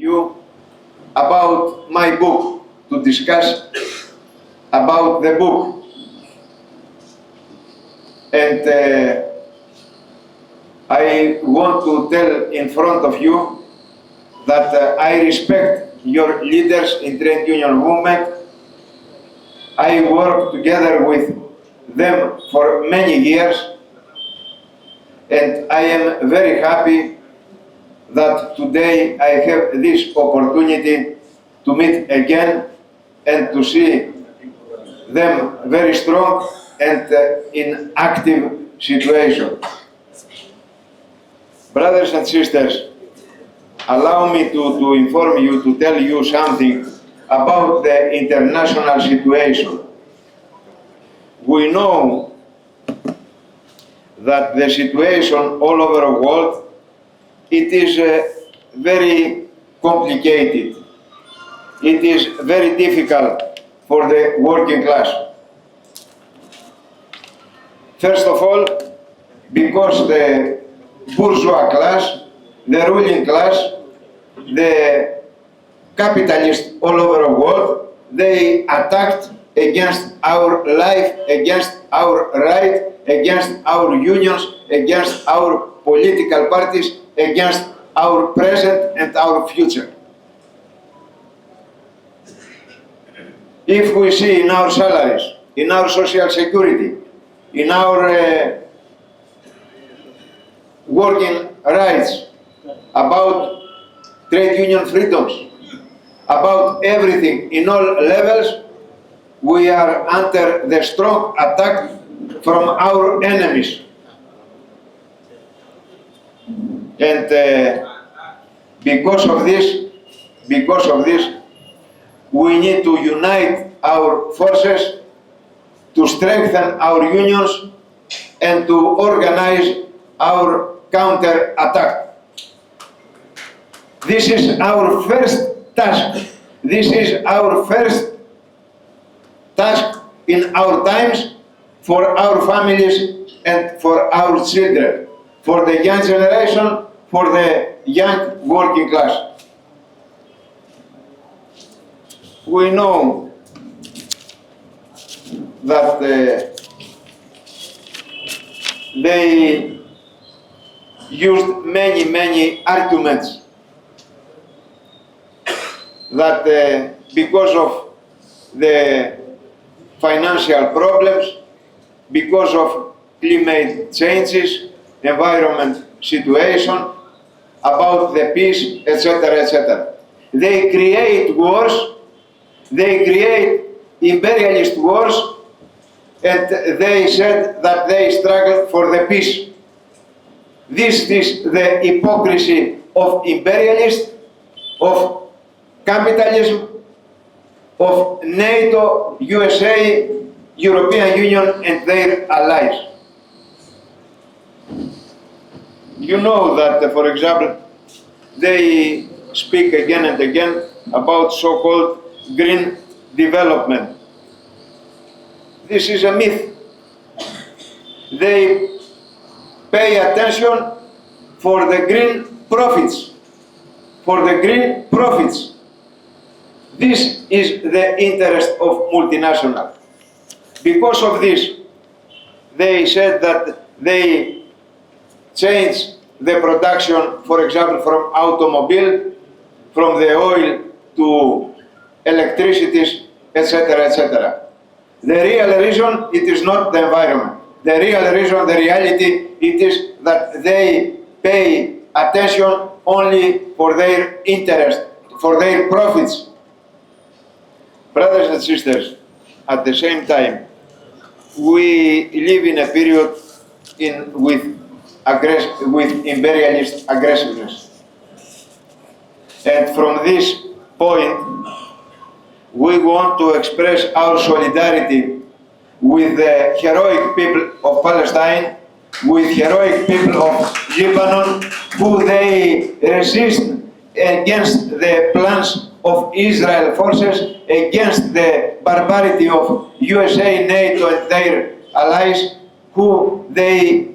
you about my book, to discuss about the book. And I want to tell in front of you that I respect your leaders in trade union movement. I worked together with them for many years, and I am very happy that today I have this opportunity to meet again and to see them very strong and in active situation. Brothers and sisters, allow me to inform you, to tell you something about the international situation. We know that the situation all over the world, it is very complicated. It is very difficult for the working class. First of all, because the bourgeois class, the ruling class, the capitalists all over the world, they attacked against our life, against our right, against our unions, against our political parties, against our present and our future. If we see in our salaries, in our social security, in our working rights, about trade union freedoms, about everything in all levels, we are under the strong attack from our enemies. And because of this, we need to unite our forces, to strengthen our unions, and to organize our counter-attack. This is our first task. This is our first task in our times, for our families and for our children, for the young generation, for the young working class. We know that they used many arguments that because of the financial problems, because of climate changes, environment situation, about the peace, etc., etc. They create wars, they create imperialist wars, and they said that they struggle for the peace. This is the hypocrisy of imperialists, of capitalism, of NATO, USA, European Union and their allies. You know that, for example, they speak again and again about so-called green development. This is a myth. They pay attention for the green profits, for the green profits. This is the interest of multinational. Because of this, they said that they changed the production, for example, from automobile, from the oil to electricity, etc., etc. The real reason, it is not the environment. The real reason, the reality, it is that they pay attention only for their interest, for their profits. Brothers and sisters, at the same time, we live in a period with imperialist aggressiveness. And from this point, we want to express our solidarity with the heroic people of Palestine, with heroic people of Lebanon, who they resist against the plans of Israel forces, against the barbarity of USA, NATO and their allies, who they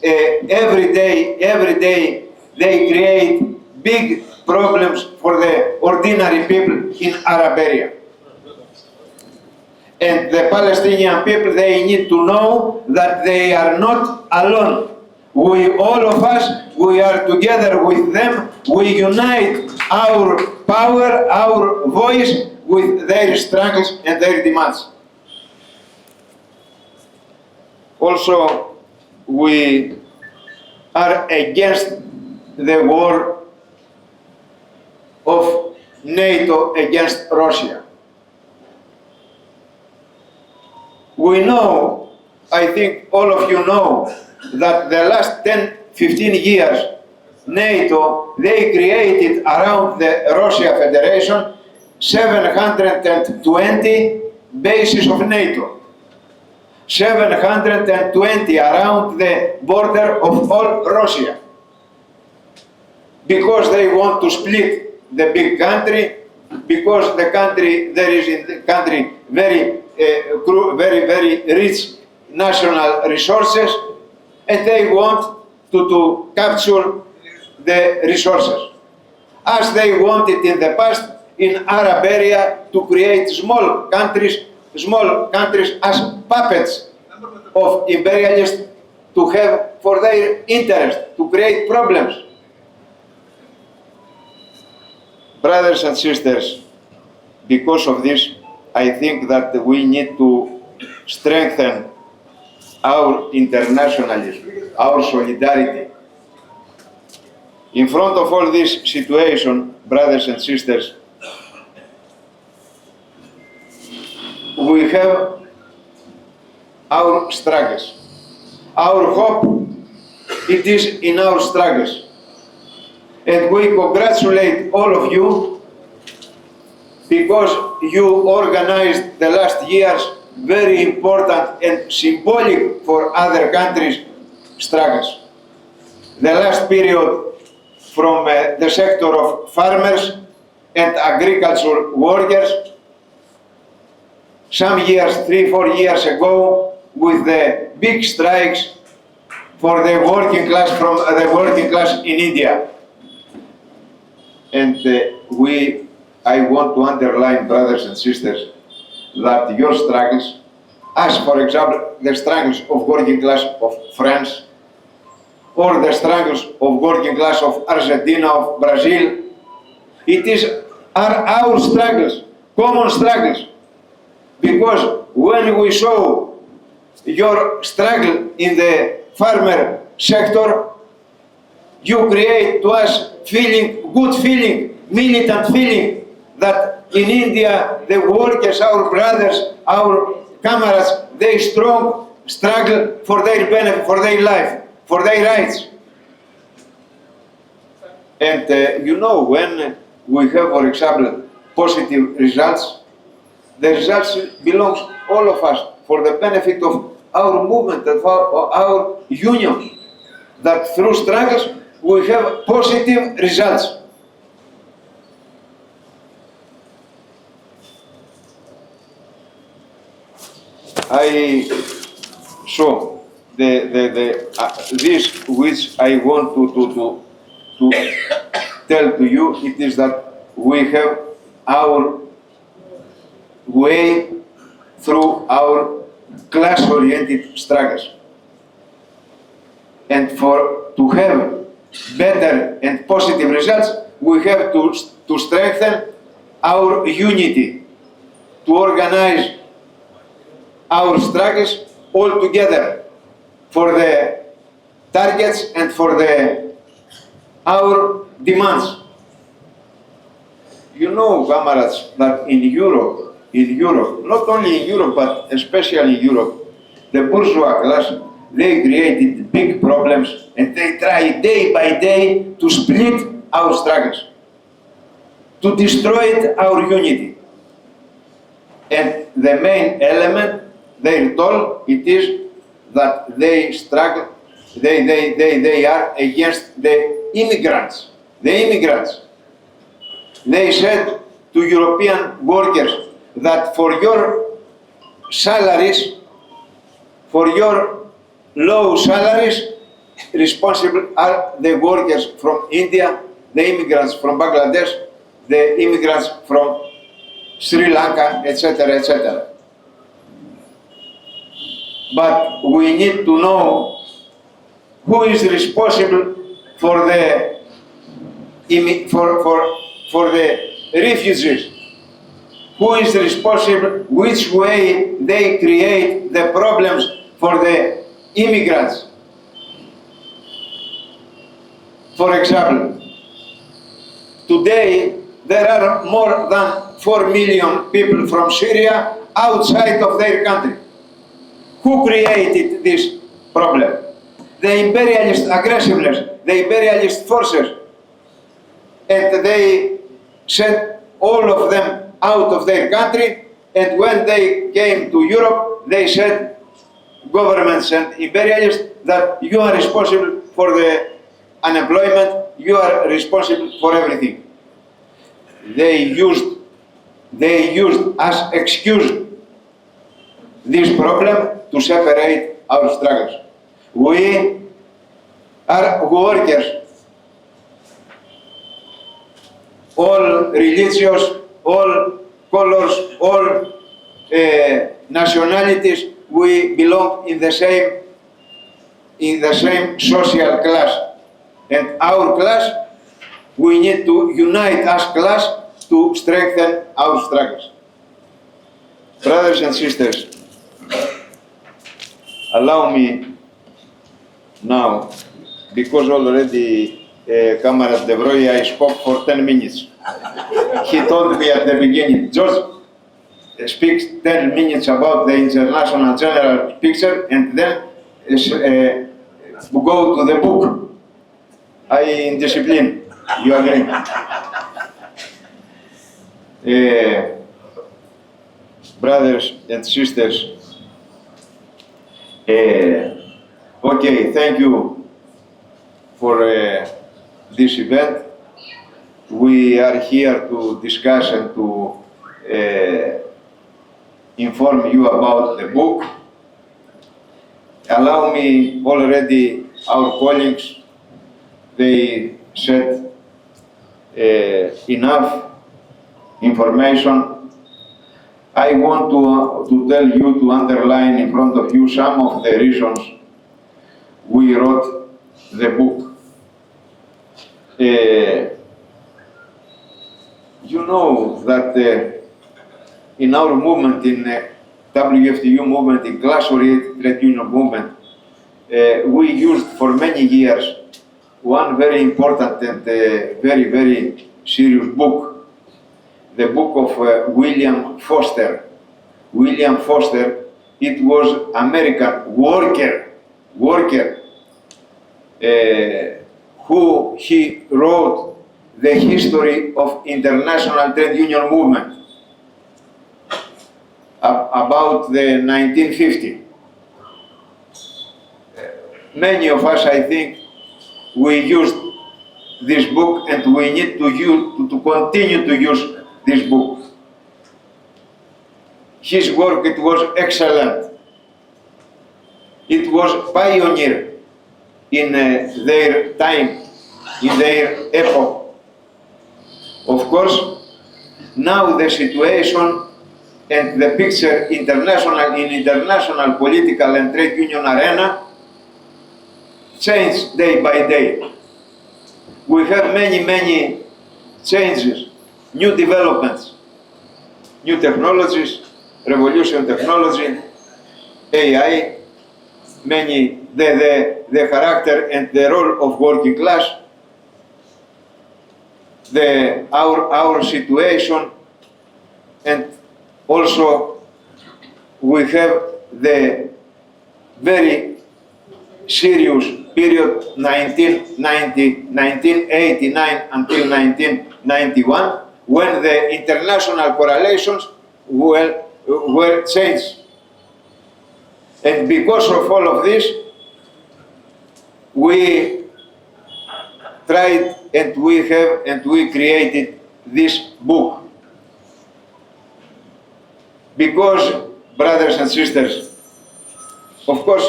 every day they create big problems for the ordinary people in Arab area. And the Palestinian people, they need to know that they are not alone. We, all of us, we are together with them. We unite our power, our voice with their struggles and their demands. Also, we are against the war of NATO against Russia. We know, I think all of you know, that the last 10, 15 years, NATO, they created around the Russia Federation 720 bases of NATO. 720 around the border of all Russia. Because they want to split the big country, because the country, there is in the country very rich national resources, and they want to capture the resources. As they wanted in the past in Arab area to create small countries as puppets of imperialists to have for their interest, to create problems. Brothers and sisters, because of this, I think that we need to strengthen our internationalism, our solidarity. In front of all this situation, brothers and sisters, we have our struggles. Our hope, it is in our struggles. And we congratulate all of you because you organized the last years very important and symbolic for other countries struggles. The last period from the sector of farmers and agricultural workers, some years, 3-4 years ago, with the big strikes for the working class, from the working class in India. And I want to underline, brothers and sisters, that your struggles, as for example, the struggles of working class of France, or the struggles of working class of Argentina, of Brazil, are our struggles, common struggles. Because when we saw your struggle in the farmer sector, you create to us feeling, good feeling, militant feeling, that in India the workers, our brothers, our comrades, they strong struggle for their benefit, for their life, for their rights. And you know, when we have, for example, positive results, the results belongs all of us for the benefit of our movement, of our union, that through struggles we have positive results. I saw this which I want to tell to you, it is that we have our way through our class-oriented struggles. And to have better and positive results, we have to strengthen our unity, to organize our struggles all together for the targets and for our demands. You know, comrades, that in Europe, not only in Europe, but especially in Europe, the bourgeois class, they created big problems and they try day by day to split our struggles, to destroy our unity. And the main element, they told, it is that they struggle, they are against the immigrants. They said to European workers that for your salaries, for your low salaries, responsible are the workers from India, the immigrants from Bangladesh, the immigrants from Sri Lanka, etc., etc. But we need to know who is responsible for the refugees, who is responsible, which way they create the problems for the immigrants. For example, today there are more than 4 million people from Syria outside of their country. Who created this problem? The imperialist aggressiveness, the imperialist forces. And they sent all of them out of their country, and when they came to Europe, they said, governments and imperialists, that you are responsible for the unemployment, you are responsible for everything. They used as excuse this problem to separate our struggles. We are workers, all religious, all colors, all nationalities, we belong in the same social class. And our class, we need to unite as class to strengthen our struggles. Brothers and sisters, allow me now, because already Comrade De Broglie, I spoke for 10 minutes. He told me at the beginning, George, speaks 10 minutes about the international general picture and then go to the book. I in discipline, you agree? Brothers and sisters, okay, thank you for this event. We are here to discuss and to inform you about the book. Allow me, already our colleagues, they said enough information. I want to tell you, to underline in front of you some of the reasons we wrote the book. You know that in our movement, in WFTU movement, in class-oriented trade union movement, we used for many years one very important and very, very serious book, the book of William Foster. William Foster, it was American worker, who he wrote the history of international trade union movement about the 1950. Many of us, I think, we used this book, and we need to continue to use this book. His work, it was excellent. It was pioneer in their time, in their epoch. Of course, now the situation and the picture in international political and trade union arena change day by day. We have many changes, new developments, new technologies, revolution technology, AI, the character and the role of working class, our situation, and also we have the very serious period 1989 until 1991, when the international correlations were changed. And because of all of this, we tried and we created this book. Because, brothers and sisters, of course,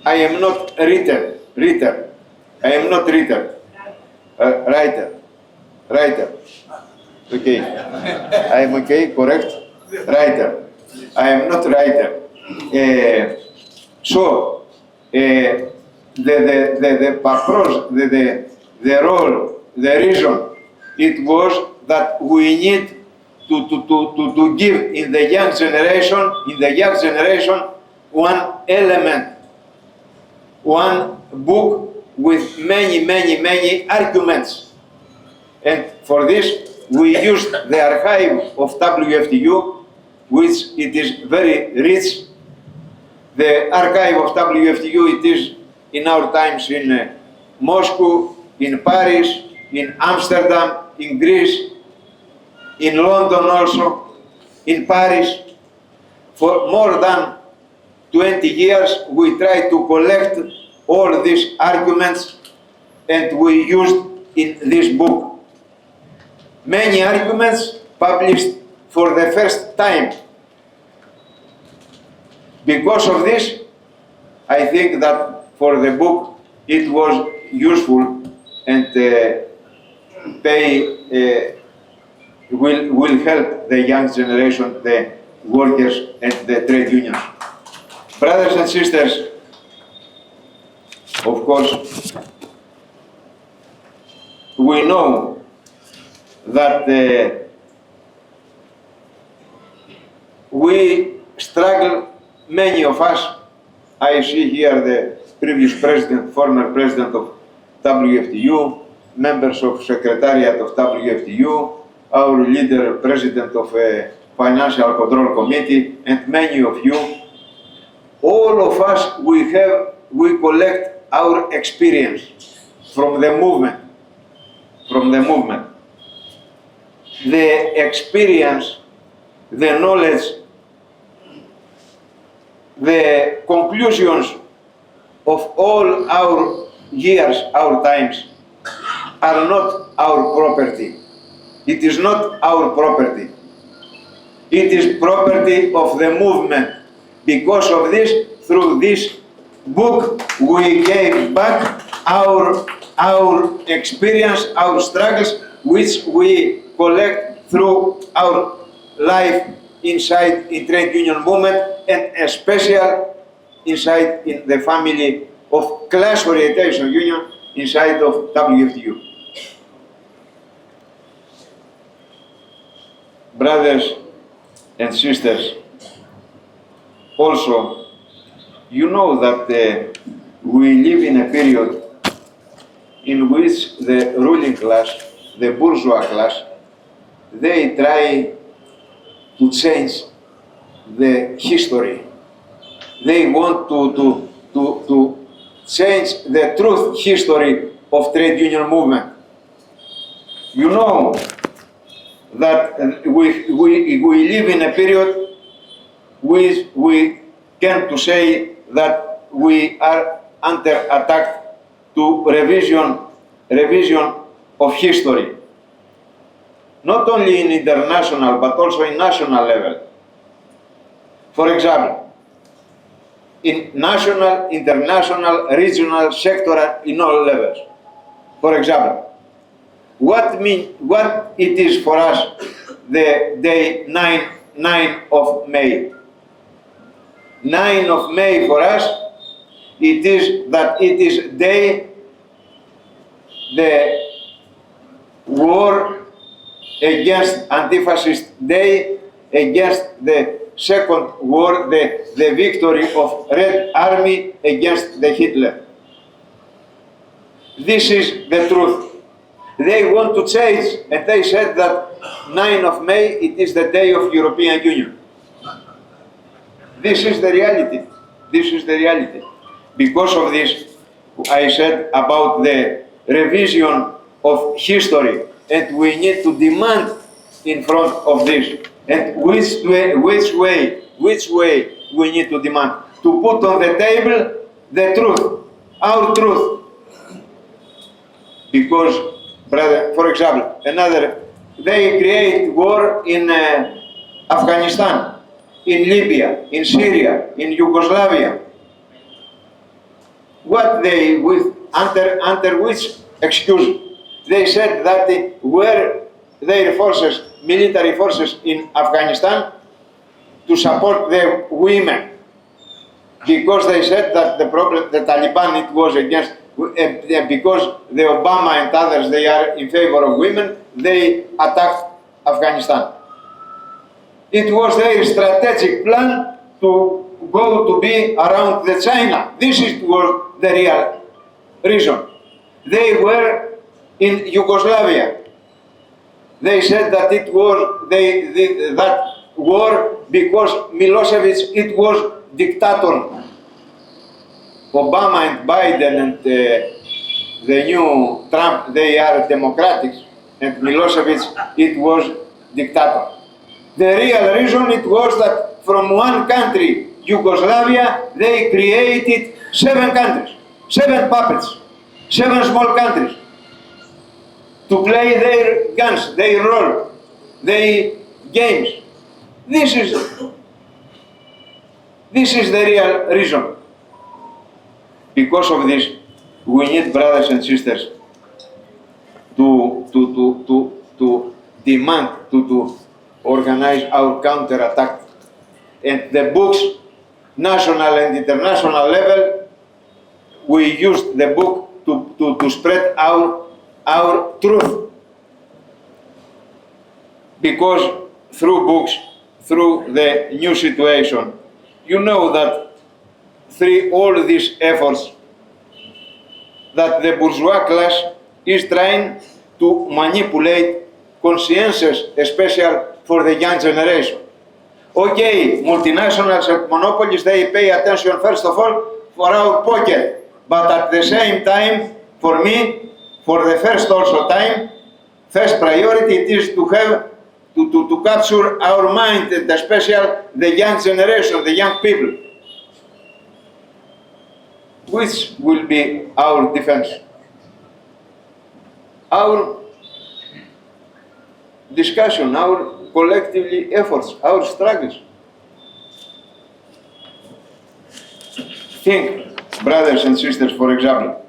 I am not reader. I am not reader. Writer. Okay. I am okay, correct? Writer. I am not writer. So, the purpose, the role, the reason, it was that we need to give in the young generation, one element, one book with many arguments. And for this, we used the archive of WFTU, which it is very rich. The archive of WFTU, it is in our times in Moscow, in Paris, in Amsterdam, in Greece, in London also, in Paris. For more than 20 years, we tried to collect all these arguments and we used in this book. Many arguments published for the first time. Because of this, I think that for the book it was useful and will help the young generation, the workers and the trade unions. Brothers and sisters, of course, we know that we struggle, many of us. I see here the previous president, former president of WFTU, members of Secretariat of WFTU, our leader, president of Financial Control Committee, and many of you. All of us, we collect our experience from the movement. The experience, the knowledge, the conclusions of all our years, our times, are not our property. It is not our property. It is property of the movement. Because of this, through this book, we gave back our experience, our struggles, which we collect through our life inside in trade union movement, and especially inside in the family of class orientation union inside of WFTU. Brothers and sisters, also, you know that we live in a period in which the ruling class, the bourgeois class, they try to change the history. They want to change the truth history of trade union movement. You know that we live in a period which we can to say that we are under attack to revision of history. Not only in international, but also in national level. For example, in national, international, regional, sectoral, in all levels. For example, what it is for us the day 9 of May. 9 of May for us, it is day, the war against anti-fascist day, against the second war, the victory of Red Army against the Hitler. This is the truth. They want to change, and they said that 9 of May, it is the day of European Union. This is the reality. This is the reality. Because of this, I said about the revision of history, and we need to demand in front of this. And which way we need to demand? To put on the table the truth, our truth. Because, brother, for example, they create war in Afghanistan, in Libya, in Syria, in Yugoslavia. What they under which excuse? They said that were their forces, military forces in Afghanistan, to support the women, because they said that the problem, the Taliban, it was against, because the Obama and others, they are in favor of women, they attacked Afghanistan. It was their strategic plan to go to be around the China. This was the real reason. They were in Yugoslavia. They said that it was that war because Milosevic, it was dictator. Obama and Biden and the new Trump, they are democratic, and Milosevic, it was dictator. The real reason it was that from one country, Yugoslavia, they created 7 countries, 7 puppets, 7 small countries, to play their guns, their role, their games. This is the real reason. Because of this, we need, brothers and sisters, to demand, to organize our counterattack. And the books, national and international level, we used the book to spread our truth. Because through books, through the new situation, you know that through all these efforts that the bourgeois class is trying to manipulate consciences, especially for the young generation. Okay, multinationals and monopolies, they pay attention first of all for our pocket, but at the same time, for me, for the first priority it is to have to capture our mind, and especially the young generation, the young people. Which will be our defense? Our discussion, our collectively efforts, our struggles. Think, brothers and sisters, for example,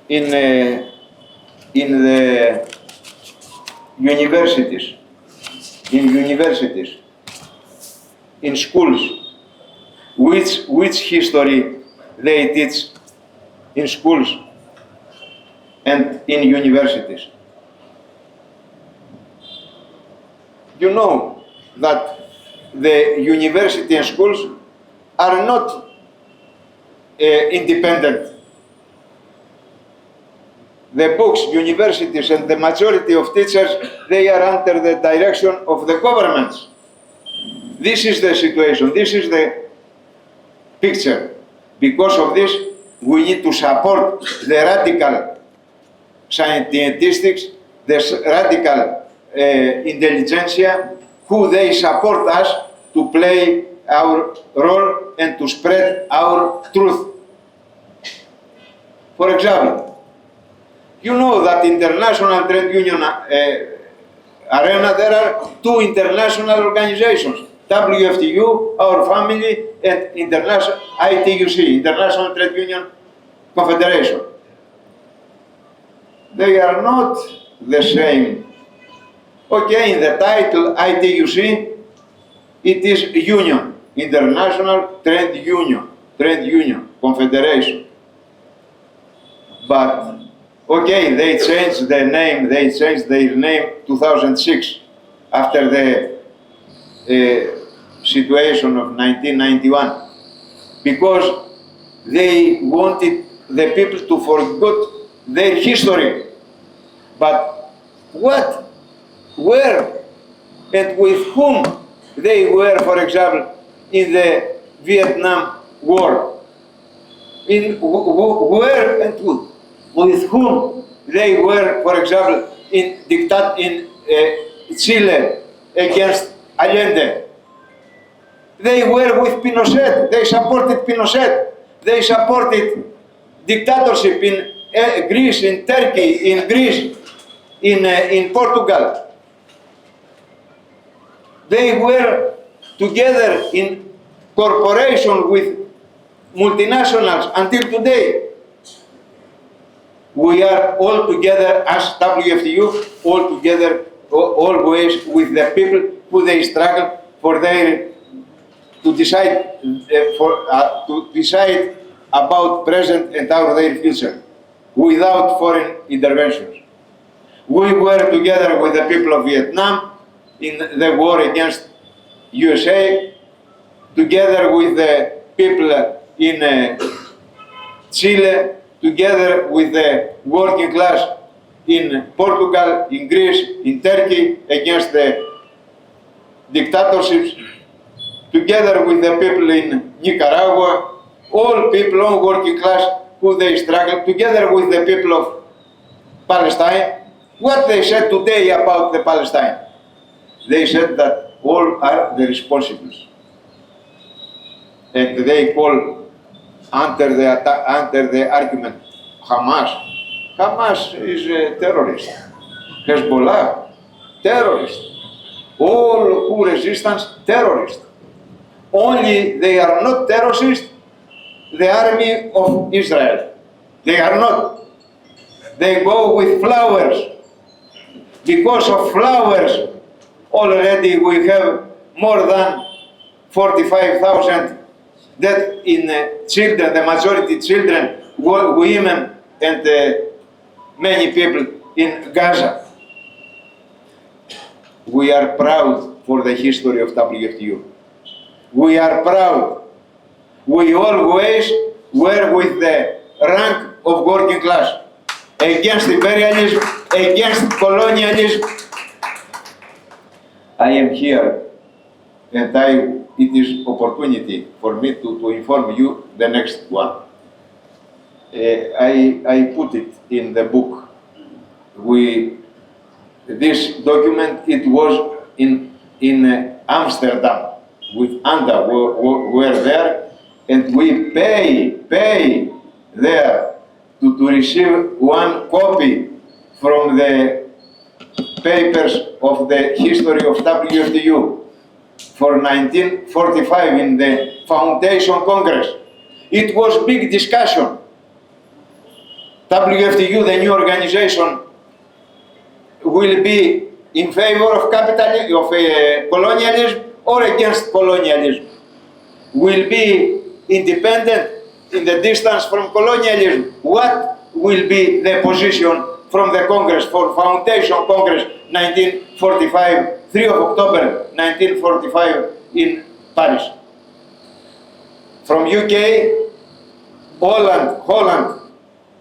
in the universities, in schools, which history they teach in schools and in universities. You know that the university and schools are not independent. The books, universities, and the majority of teachers, they are under the direction of the governments. This is the situation, this is the picture. Because of this, we need to support the radical scientists, the radical intelligentsia, who they support us to play our role and to spread our truth. For example, you know that international trade union arena, there are 2 international organizations, WFTU, Our Family, and International ITUC, International Trade Union Confederation. They are not the same. Okay, in the title ITUC, it is union, International Trade Union, Confederation. But, okay, they changed their name, 2006, after the situation of 1991, because they wanted the people to forget their history. But what, where, and with whom they were, for example, in the Vietnam War? Where and with whom they were, for example, in Chile against Allende? They were with Pinochet. They supported Pinochet. They supported dictatorship in Greece, in Turkey, in Greece, in Portugal. They were together in corporation with multinationals until today. We are all together as WFTU, all together, always with the people who they struggle for their to decide to decide about present and their future without foreign interventions. We were together with the people of Vietnam in the war against USA, together with the people in Chile, together with the working class in Portugal, in Greece, in Turkey, against the dictatorships, together with the people in Nicaragua, all people, all working class, who they struggle, together with the people of Palestine. What they said today about the Palestine? They said that all are the responsibles. And they call under the argument Hamas. Hamas is a terrorist. Hezbollah, terrorist. All who resistance, terrorist. Only they are not terrorists, the army of Israel. They are not. They go with flowers. Because of flowers, already we have more than 45,000 dead in children, the majority children, women, and many people in Gaza. We are proud for the history of WFTU. We are proud. We always were with the rank of working class, against imperialism, against colonialism. I am here, and it is opportunity for me to inform you the next one. I put it in the book. This document, it was in Amsterdam with Anda, were there, and we pay there to receive one copy from the papers of the history of WFTU for 1945 in the Foundation Congress. It was big discussion. WFTU, the new organization, will be in favor of capitalism, of colonialism, or against colonialism. Will be independent in the distance from colonialism. What will be the position from the Congress, for Foundation Congress 1945, 3 of October 1945 in Paris? From UK, Holland,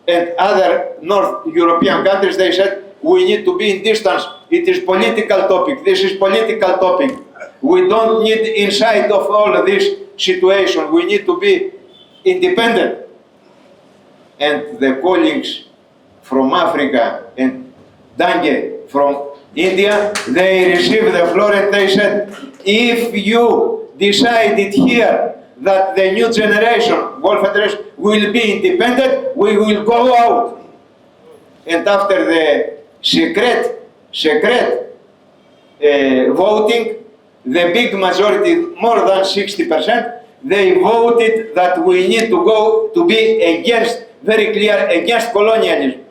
and other North European countries, they said, we need to be in distance. It is political topic. This is political topic. We don't need insight of all of this situation. We need to be independent. And the colleagues from Africa and Dange from India, they received the floor and they said, if you decided here that the new generation, World Federation, will be independent, we will go out. And after the secret voting, the big majority, more than 60%, they voted that we need to go to be against, very clear, against colonialism.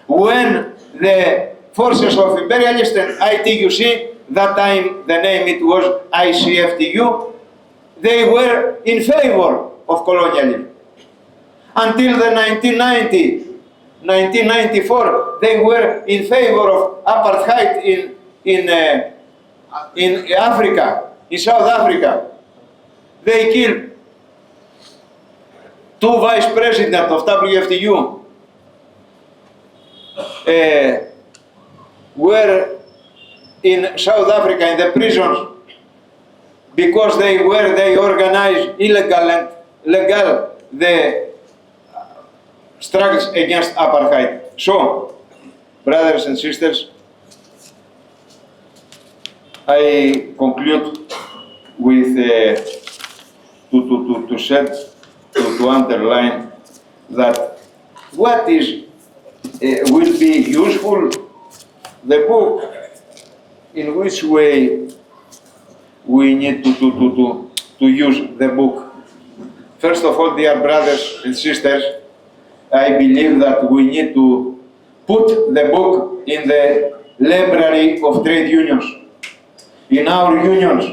When the forces of Imperialist and ITUC, that time the name it was ICFTU, they were in favor of colonialism. Until the 1994, they were in favor of apartheid in Africa, in South Africa. They killed 2 vice presidents of WFTU. Were in South Africa in the prisons because they organized illegal and legal the struggles against apartheid. So, brothers and sisters, I conclude with to underline that what is will be useful, the book, in which way we need to use the book. First of all, dear brothers and sisters, I believe that we need to put the book in the library of trade unions, in our unions,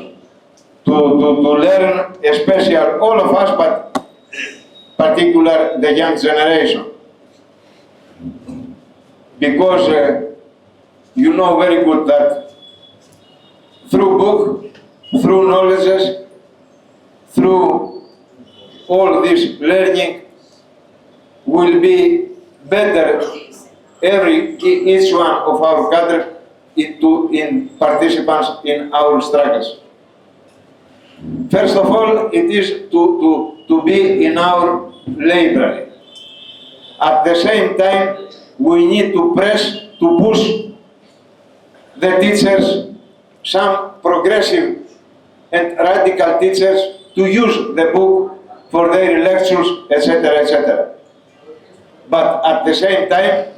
to learn, especially all of us, but particular the young generation. Because you know very good that through book, through knowledges, through all this learning will be better each one of our cadre in participants in our struggles. First of all, it is to be in our library. At the same time, we need to push the teachers, some progressive and radical teachers, to use the book for their lectures, etc., etc. But at the same time,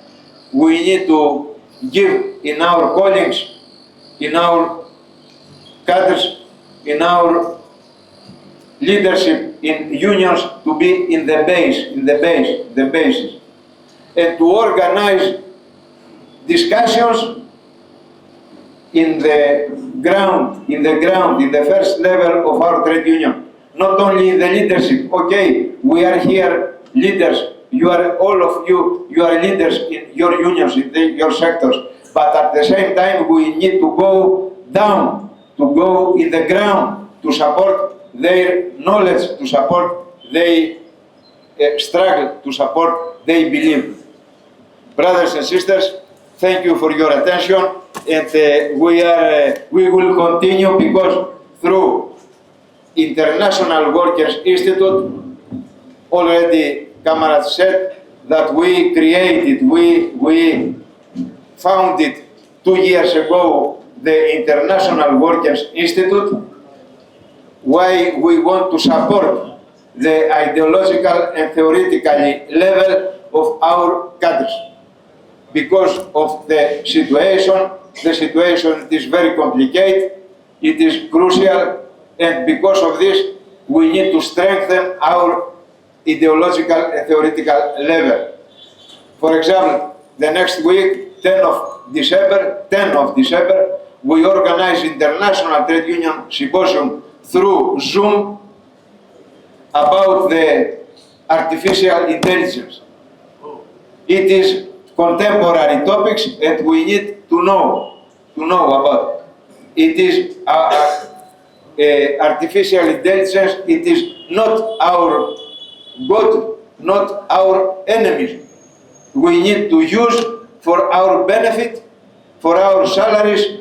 we need to give in our colleagues, in our cadres, in our leadership in unions to be in the basis, and to organize discussions in the ground, in the first level of our trade union. Not only in the leadership. Okay, we are here leaders. You are all of you. You are leaders in your unions, in your sectors. But at the same time, we need to go down, to go in the ground, to support their knowledge, to support their struggle, to support their belief. Brothers and sisters, thank you for your attention, and we will continue, because through International Workers Institute, already Kamarad said that we created, we founded 2 years ago the International Workers Institute. Why we want to support the ideological and theoretical level of our cadres. Because of the situation is very complicated, it is crucial, and because of this, we need to strengthen our ideological and theoretical level. For example, the next week, 10 of December, we organize International Trade Union Symposium through Zoom about the artificial intelligence. It is contemporary topics, and we need to know about it. It is artificial intelligence. It is not our God, not our enemies. We need to use for our benefit, for our salaries,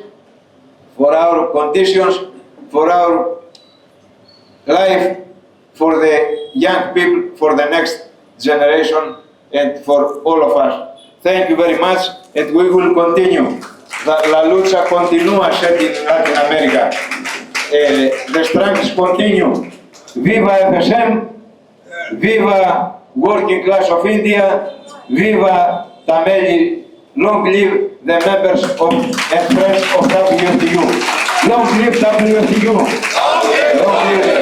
for our conditions, for our life, for the young people, for the next generation, and for all of us. Thank you very much, and we will continue. La lucha continúa, said in Latin America. The struggles continue. Viva FSM, viva working class of India, viva Tameli, long live the members of and friends of WFTU. Long live WFTU. Long live